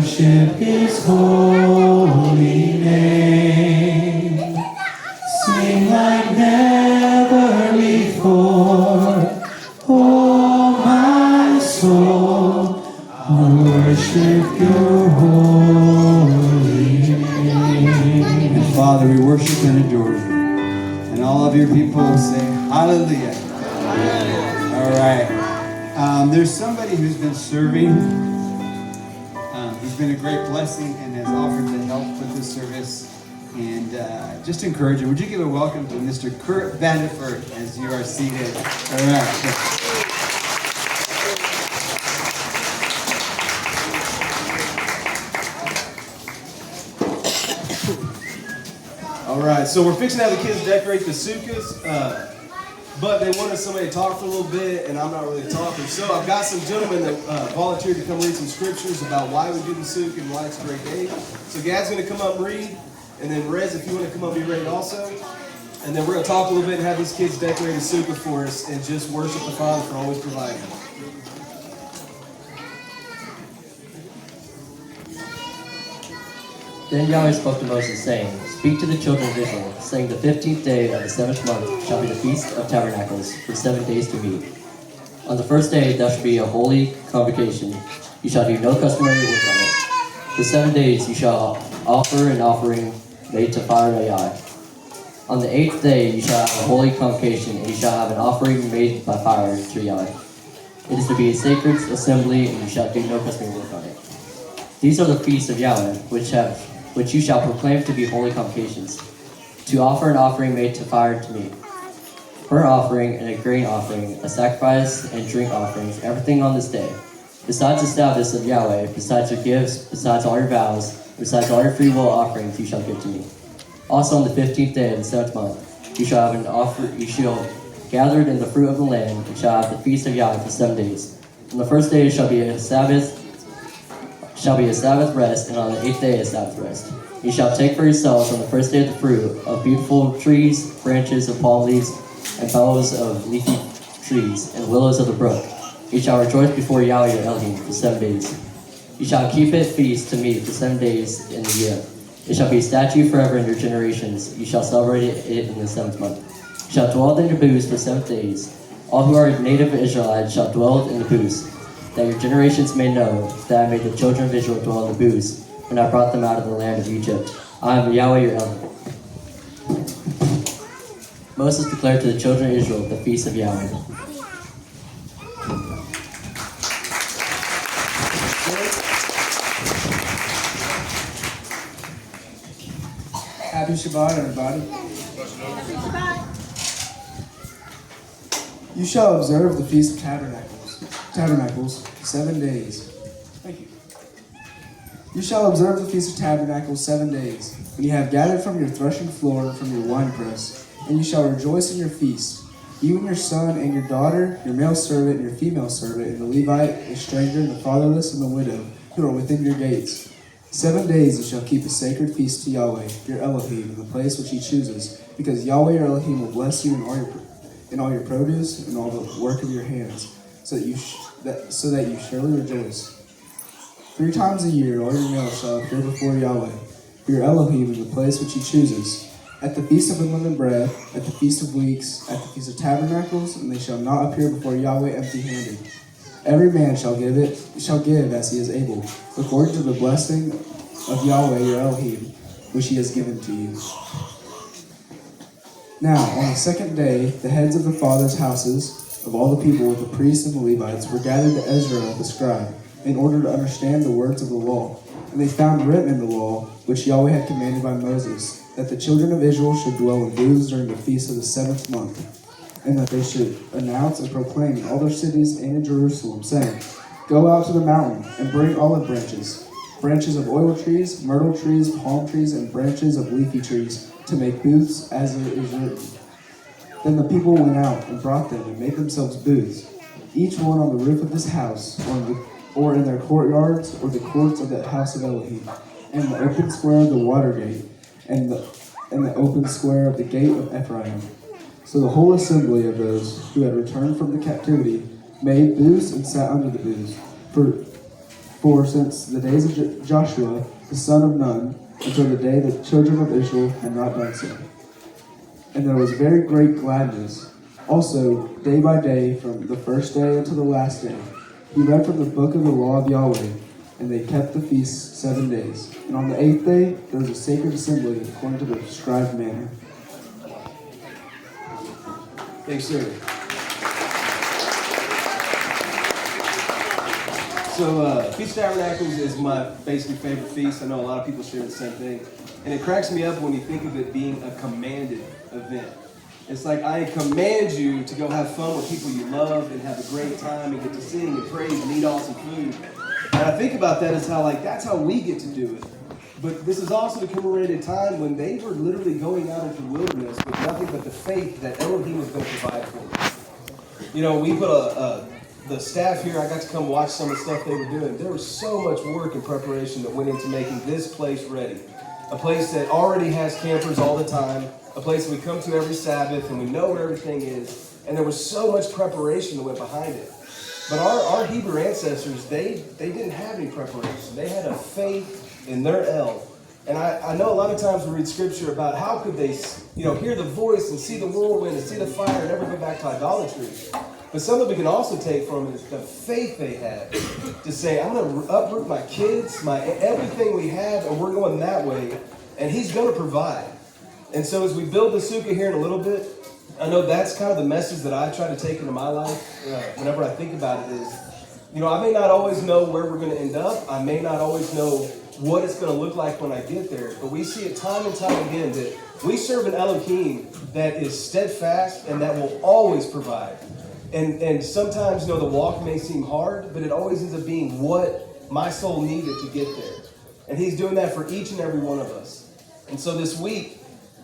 worship his holy name. Sing like never before, oh my soul, worship your holy name. And Father, we worship and adore you. And all of your people say hallelujah. All right. There's somebody who's been serving, who's been a great blessing and has offered to help with this service. And just encourage you. Would you give a welcome to Mr. Kurt Vanderford as you are seated? All right. All right, so we're fixing to have the kids decorate the sukkahs, but they wanted somebody to talk for a little bit, and I'm not really a talker. So I've got some gentlemen that volunteered to come read some scriptures about why we do the sukkah and why it's a great day. So Gad's going to come up and read, and then Rez, if you want to come up, be ready also. And then we're going to talk a little bit and have these kids decorate a sukkah for us and just worship the Father for always providing. Then Yahweh spoke to Moses, saying, Speak to the children of Israel, saying, The 15th day of the 7th month shall be the Feast of Tabernacles, for 7 days to meet. On the first day there shall be a holy convocation. You shall do no customary work on it. For 7 days you shall offer an offering made to fire to Yahweh. On the 8th day you shall have a holy convocation, and you shall have an offering made by fire to Yahweh. It is to be a sacred assembly, and you shall do no customary work on it. These are the feasts of Yahweh, which you shall proclaim to be holy convocations, to offer an offering made to fire to me, burnt offering and a grain offering, a sacrifice and drink offerings, everything on this day. Besides the Sabbaths of Yahweh, besides your gifts, besides all your vows, besides all your free will offerings, you shall give to me. Also on the 15th day of the 7th month, you shall have an offer. You shall gather in the fruit of the land, and shall have the feast of Yahweh for 7 days. On the first day shall be a Sabbath rest, and on the 8th day a Sabbath rest. You shall take for yourselves on the first day of the fruit of beautiful trees, branches of palm leaves, and boughs of leafy trees, and willows of the brook. You shall rejoice before Yahweh your Elohim for 7 days. You shall keep it feast to me for 7 days in the year. It shall be a statute forever in your generations. You shall celebrate it in the 7th month. You shall dwell in your booths for 7 days. All who are native Israelites shall dwell in the booths, that your generations may know that I made the children of Israel dwell in the booths when I brought them out of the land of Egypt. I am Yahweh your Elohim. Moses declared to the children of Israel the feast of Yahweh. Happy Shabbat, everybody. You shall observe the Feast of Tabernacles 7 days. Thank you. You shall observe the Feast of Tabernacles 7 days, when you have gathered from your threshing floor and from your winepress, and you shall rejoice in your feast, you and your son and your daughter, your male servant and your female servant, and the Levite, the stranger, the fatherless, and the widow, who are within your gates. 7 days you shall keep a sacred feast to Yahweh, your Elohim, in the place which he chooses, because Yahweh your Elohim will bless you in all your produce and all the work of your hands, so that you surely rejoice. 3 times a year all your males shall appear before Yahweh, your Elohim, in the place which he chooses, at the feast of unleavened bread, at the feast of weeks, at the feast of tabernacles, and they shall not appear before Yahweh empty-handed. Every man shall give as he is able, according to the blessing of Yahweh your Elohim, which he has given to you. Now, on the 2nd day, the heads of the fathers' houses of all the people with the priests and the Levites were gathered to Ezra the scribe, in order to understand the words of the law. And they found written in the law, which Yahweh had commanded by Moses, that the children of Israel should dwell in booths during the feast of the 7th month, and that they should announce and proclaim in all their cities and in Jerusalem, saying, Go out to the mountain and bring olive branches, branches of oil trees, myrtle trees, palm trees, and branches of leafy trees, to make booths as it is written. Then the people went out and brought them and made themselves booths, each one on the roof of his house, or in their courtyards, or the courts of the house of Elohim, and the open square of the water gate, and the open square of the gate of Ephraim. So the whole assembly of those who had returned from the captivity made booths and sat under the booths. For since the days of Joshua, the son of Nun, until the day the children of Israel had not done so. And there was very great gladness. Also, day by day, from the first day until the last day, he read from the book of the law of Yahweh, and they kept the feast 7 days. And on the 8th day, there was a sacred assembly according to the prescribed manner. Thanks, sir. So, Feast of Tabernacles is my basically favorite feast. I know a lot of people share the same thing. And it cracks me up when you think of it being a commanded event. It's like, I command you to go have fun with people you love and have a great time and get to sing and praise and eat awesome food. And I think about that as how, like, that's how we get to do it. But this is also the commemorated time when they were literally going out into the wilderness with nothing but the faith that Elohim was going to provide for them. You know, we put the staff here, I got to come watch some of the stuff they were doing. There was so much work and preparation that went into making this place ready. A place that already has campers all the time, a place that we come to every Sabbath and we know where everything is. And there was so much preparation that went behind it. But our Hebrew ancestors, they didn't have any preparation. They had a faith in their El. And I know a lot of times we read scripture about how could they, hear the voice and see the whirlwind and see the fire and never go back to idolatry. But something we can also take from it is the faith they had to say, I'm going to uproot my kids, everything we have, and we're going that way. And he's going to provide. And so as we build the sukkah here in a little bit, I know that's kind of the message that I try to take into my life whenever I think about it is, I may not always know where we're going to end up. I may not always know what it's going to look like when I get there. But we see it time and time again that we serve an Elohim that is steadfast and that will always provide. And sometimes, the walk may seem hard, but it always ends up being what my soul needed to get there. And he's doing that for each and every one of us. And so this week,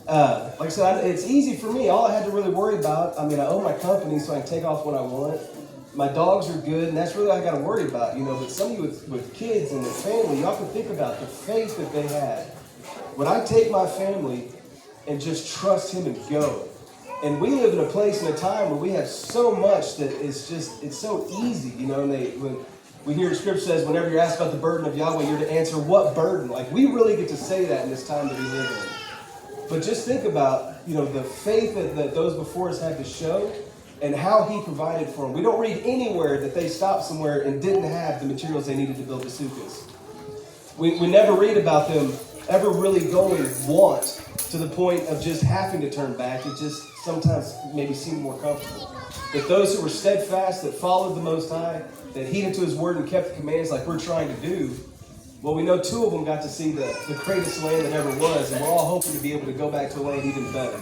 like I said, it's easy for me. All I had to really worry about, I own my company, so I can take off what I want. My dogs are good, and that's really all I got to worry about, But some of you with kids and their family, y'all can think about the faith that they had. When I take my family and just trust him and go, and we live in a place and a time where we have so much that it's so easy, and when we hear scripture says, whenever you're asked about the burden of Yahweh, you're to answer what burden? Like, we really get to say that in this time that we live in. But just think about, the faith that those before us had to show and how he provided for them. We don't read anywhere that they stopped somewhere and didn't have the materials they needed to build the sukkahs. We never read about them ever really going want to the point of just having to turn back. It just sometimes maybe seemed more comfortable. But those who were steadfast, that followed the Most High, that heeded to his word and kept the commands like we're trying to do, well, we know 2 of them got to see the greatest land that ever was, and we're all hoping to be able to go back to a land even better.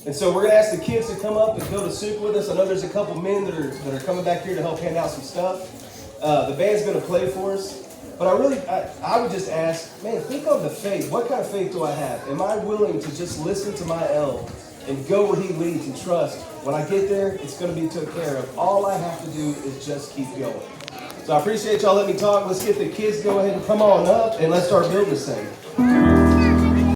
And so we're going to ask the kids to come up and build a sukkah with us. I know there's a couple men that are coming back here to help hand out some stuff. The band's going to play for us. But I would just ask, man, think of the faith. What kind of faith do I have? Am I willing to just listen to my El and go where he leads and trust? When I get there, it's going to be taken care of. All I have to do is just keep going. So I appreciate y'all letting me talk. Let's get the kids to go ahead and come on up, and let's start building this thing.